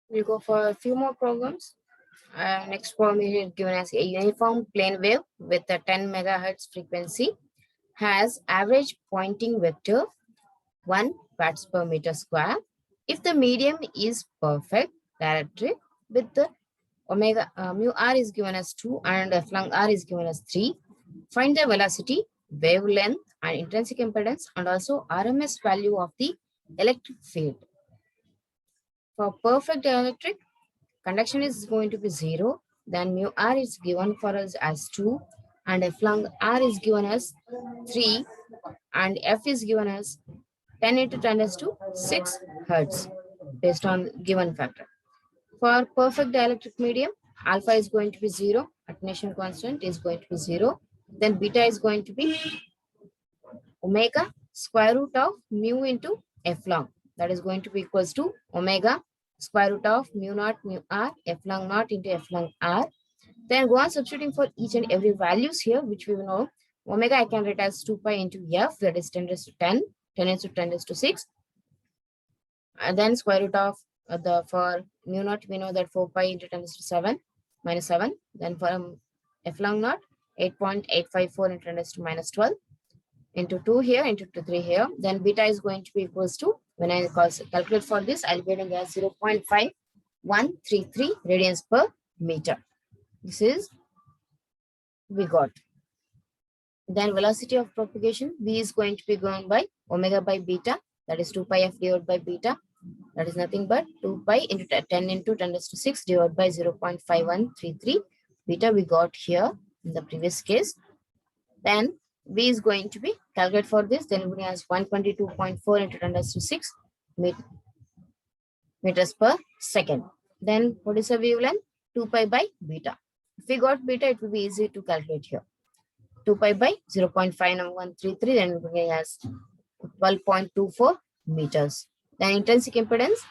We'll go for a few more problems. Next problem is given as a uniform plane wave with a 10 megahertz frequency has average pointing vector 1 watts per meter square. If the medium is perfect dielectric with the omega mu r is given as 2 and flung r is given as 3, find the velocity, wavelength and intrinsic impedance and also RMS value of the electric field. For perfect dielectric, conduction is going to be 0, then mu r is given for us as 2 and f long r is given as 3 and f is given as 10 into 10 raised to 6 hertz based on given factor. For perfect dielectric medium, alpha is going to be 0, attenuation constant is going to be 0, then beta is going to be omega square root of mu into f long, that is going to be equals to omega square root of mu naught mu r f long naught into f long r. Then go on substituting for each and every values here, which we will know. Omega I can write as 2 pi into f, that is 10 raised to 10, 10 raised to 10 raised to 6. And then square root of the for mu naught, we know that 4 pi into 10 raised to 7 minus 7. Then for f long naught, 8.854 into 10 raised to minus 12 into 2 here into 3 here. Then beta is going to be equals to, when I calculate for this, I'll be getting as 0.5133 radians per meter. This is we got. Then velocity of propagation, v is going to be going by omega by beta, that is 2 pi f divided by beta, that is nothing but 2 pi into 10 into 10 raised to 6 divided by 0.5133 beta we got here in the previous case. Then v is going to be calculated for this, then we has 122.4 into 10 raised to 6 meters per second. Then what is the wavelength? 2 pi by beta. If we got beta, it will be easy to calculate here. 2 pi by 0.5133, then we has 12.24 meters. Then intrinsic impedance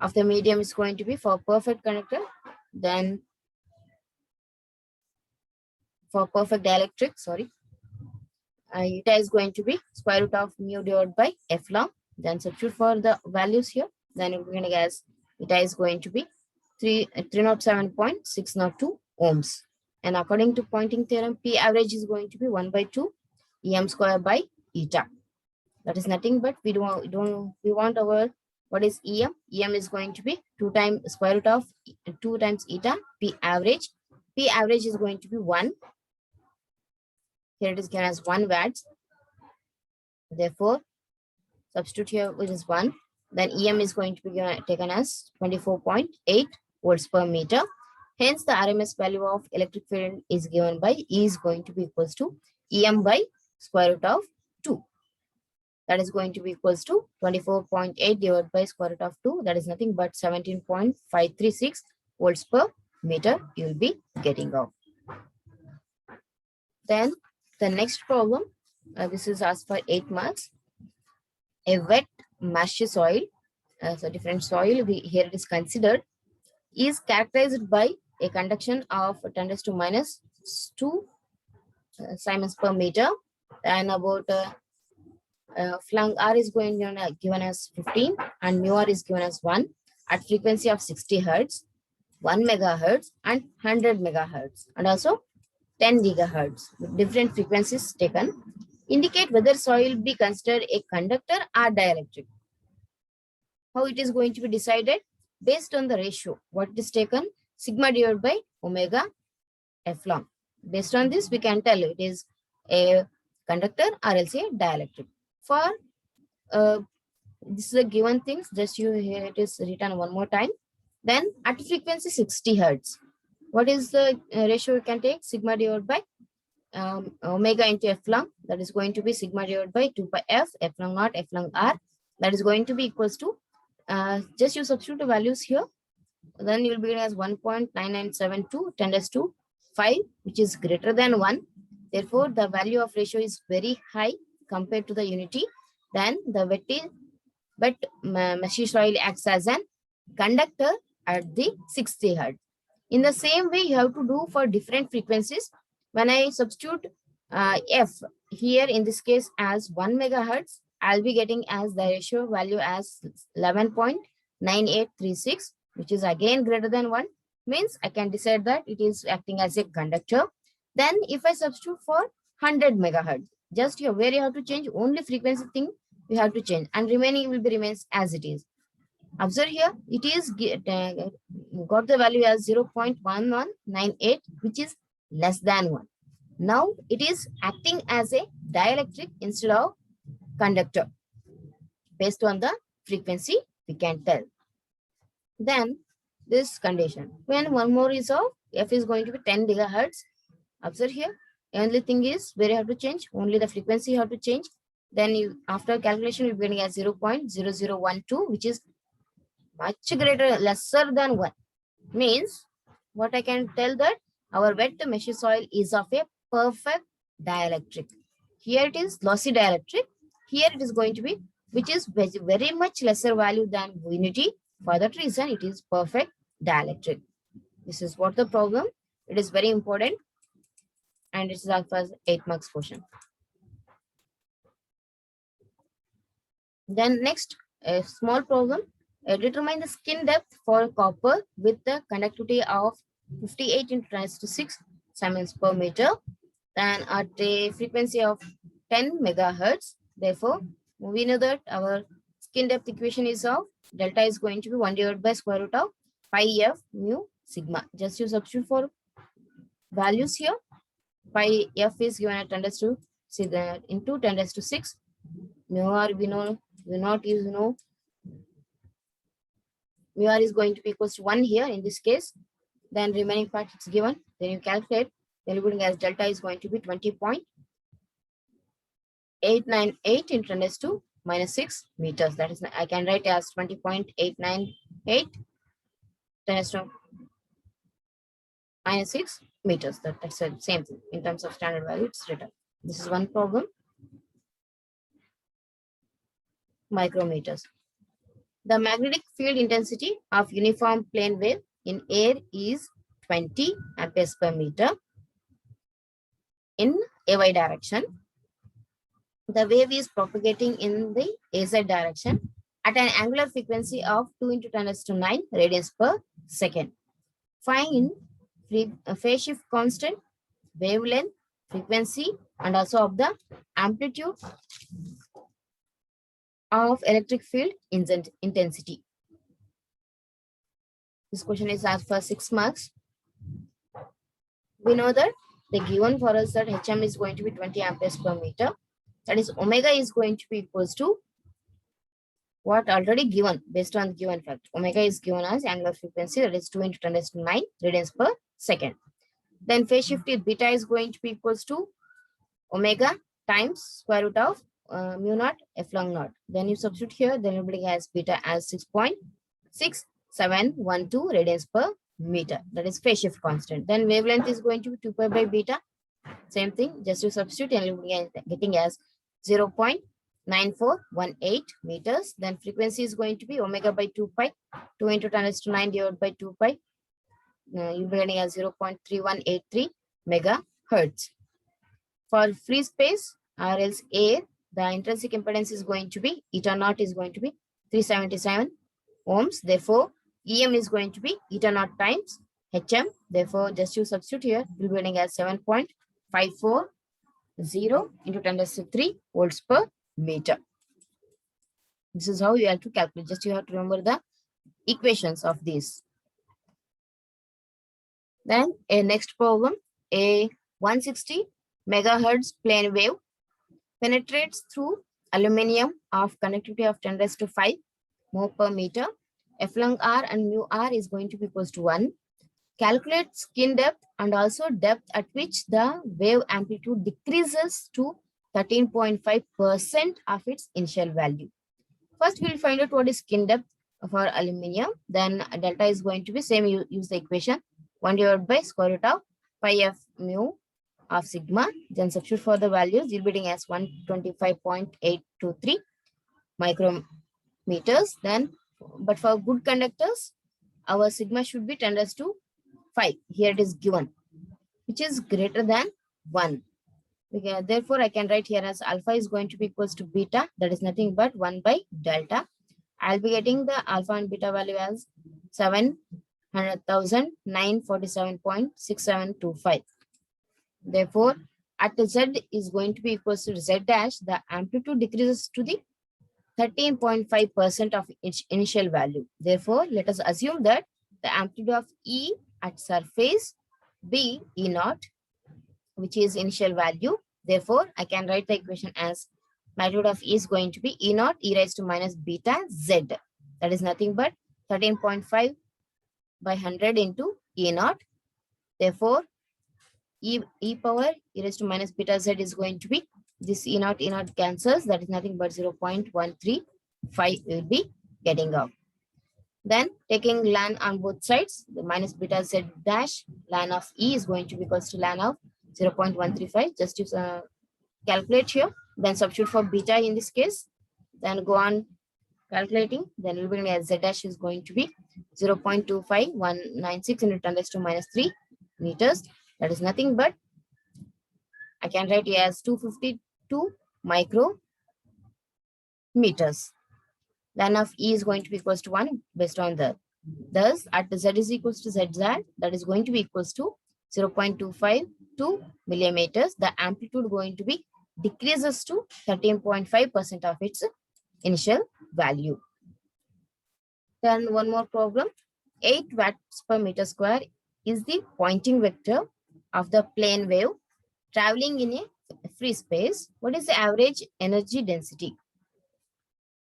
of the medium is going to be for perfect conductor. Then for perfect dielectric, sorry, eta is going to be square root of mu divided by f long. Then substitute for the values here. Then we're going to guess eta is going to be 307.602 ohms. And according to Poynting theorem, P average is going to be 1 by 2 em square by eta. That is nothing but we want our, what is em? Em is going to be 2 times square root of 2 times eta. P average. P average is going to be 1. Here it is given as 1 watts. Therefore, substitute here which is 1. Then em is going to be taken as 24.8 volts per meter. Hence, the RMS value of electric field is given by E is going to be equals to em by square root of 2. That is going to be equals to 24.8 divided by square root of 2. That is nothing but 17.536 volts per meter you will be getting off. Then the next problem, this is asked for 8 marks. A wet marshy soil, so different soil here it is considered, is characterized by a conduction of 10 raised to minus 2 Siemens per meter, and about flung r is going given as 15 and mu r is given as 1 at frequency of 60 hertz, 1 megahertz and 100 megahertz and also 10 gigahertz with different frequencies taken. Indicate whether soil be considered a conductor or dielectric. How it is going to be decided? Based on the ratio, what is taken? Sigma divided by omega f long. Based on this, we can tell it is a conductor or else a dielectric. For this is a given things, just you here it is written one more time. Then at frequency 60 hertz, what is the ratio we can take? Sigma divided by omega into f long, that is going to be sigma divided by 2 pi f long naught f long r, that is going to be equals to just you substitute the values here, then you will be getting as 1.9972 10 raised to 5, which is greater than 1. Therefore, the value of ratio is very high compared to the unity. Then the wet meshy soil acts as an conductor at the 60 hertz. In the same way, you have to do for different frequencies. When I substitute f here in this case as 1 megahertz, I'll be getting as the ratio value as 11.9836 which is again greater than 1, means I can decide that it is acting as a conductor. Then if I substitute for 100 megahertz, just here where you have to change only frequency thing you have to change, and remaining will be remains as it is. Observe here, it is got the value as 0.1198, which is less than 1. Now it is acting as a dielectric instead of conductor. Based on the frequency, we can tell. Then this condition, when one more is of f is going to be 10 gigahertz. Observe here, only thing is where you have to change, only the frequency you have to change. Then you, after calculation, you'll be getting as 0.0012, which is much greater, lesser than 1. Means what I can tell that our wet mesh soil is of a perfect dielectric. Here it is lossy dielectric. Here it is going to be, which is very much lesser value than unity. For that reason, it is perfect dielectric. This is what the problem. It is very important, and it is our first 8 marks question. Then next, a small problem. Determine the skin depth for copper with the conductivity of 58 into 10⁶ Siemens per meter, then at a frequency of 10 megahertz. Therefore, we know that our skin depth equation is of delta is going to be 1 divided by square root of pi f mu sigma. Just you substitute for values here. Pi f is given at 10⁶ into 10⁶. Mu r we know, we not use know. Mu r is going to be equals to 1 here in this case. Then remaining part is given. Then you calculate. Then you as delta is going to be 20.898 into 10⁻⁶ meters. That is, I can write as 20.898 10⁻⁶ meters. That's the same thing in terms of standard value. It's written. This is one problem. Micrometers. The magnetic field intensity of uniform plane wave in air is 20 amperes per meter in AY direction. The wave is propagating in the AZ direction at an angular frequency of 2 into 10⁹ radians per second. Find phase shift constant, wavelength, frequency, and also of the amplitude of electric field intensity. This question is asked for 6 marks. We know that they given for us that HM is going to be 20 amperes per meter. That is, omega is going to be equals to what already given based on the given fact. Omega is given as angular frequency, that is 2 into 10⁹ radians per second. Then phase shift is beta is going to be equals to omega times square root of mu naught f long naught. Then you substitute here, then everybody has beta as 6.6712 radians per meter. That is phase shift constant. Then wavelength is going to be 2 pi by beta. Same thing, just to substitute, and you'll be getting as 0.9418 meters. Then frequency is going to be omega by 2 pi, 2 into 10⁹ divided by 2 pi. You'll be getting as 0.3183 megahertz. For free space or else air, the intrinsic impedance is going to be, eta naught is going to be 377 ohms. Therefore, EM is going to be eta naught times HM. Therefore, just you substitute here, you'll be getting as 7.540 into 10⁻³ volts per meter. This is how you have to calculate. Just you have to remember the equations of these. Then a next problem, a 160 megahertz plane wave penetrates through aluminum of conductivity of 10⁵ mho per meter. F long r and mu r is going to be equals to 1. Calculate skin depth and also depth at which the wave amplitude decreases to 13.5% of its initial value. First, we'll find out what is skin depth for aluminium. Then delta is going to be same. You use the equation 1 divided by square root of pi f mu of sigma. Then substitute for the values. You'll be getting as 125.823 micrometers. Then, but for good conductors, our sigma should be 10⁵. Here it is given, which is greater than 1. Therefore, I can write here as alpha is going to be equals to beta. That is nothing but 1 by delta. I'll be getting the alpha and beta value as 700,947.6725. Therefore, at Z is going to be equals to Z dash, the amplitude decreases to the 13.5% of its initial value. Therefore, let us assume that the amplitude of E at surface be E naught, which is initial value. Therefore, I can write the equation as magnitude of E is going to be E naught e raised to minus beta Z. That is nothing but 13.5 by 100 into E naught. Therefore, e power e raised to minus beta Z is going to be this E naught cancels. That is nothing but 0.135 will be getting out. Then taking ln on both sides, the minus beta Z dash ln of E is going to be equals to ln of 0.135. Just to calculate here, then substitute for beta in this case, then go on calculating, then we'll be Z dash is going to be 0.25196 into 10 raised to minus 3 meters. That is nothing but, I can write it as 252 micrometers. Ln of E is going to be equals to 1 based on the, thus at Z is equals to ZZ, that is going to be equals to 0.252 millimeters. The amplitude going to be decreases to 13.5% of its initial value. Then one more problem. 8 watts per meter square is the Poynting vector of the plane wave traveling in a free space. What is the average energy density?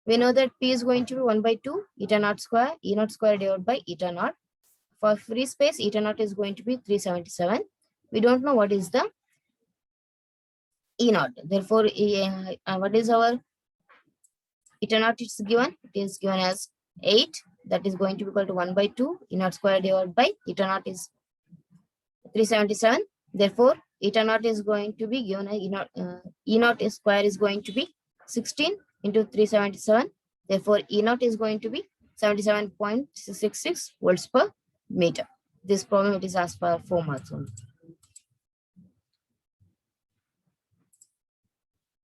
We know that P is going to be 1 by 2 eta naught square, E naught square divided by eta naught. For free space, eta naught is going to be 377. We don't know what is the E naught. Therefore, what is our eta naught is given? It is given as 8. That is going to be equal to 1 by 2 E naught square divided by eta naught is 377. Therefore, eta naught is going to be given E naught square is going to be 16 into 377. Therefore, E naught is going to be 77.66 volts per meter. This problem it is asked for 4 marks only.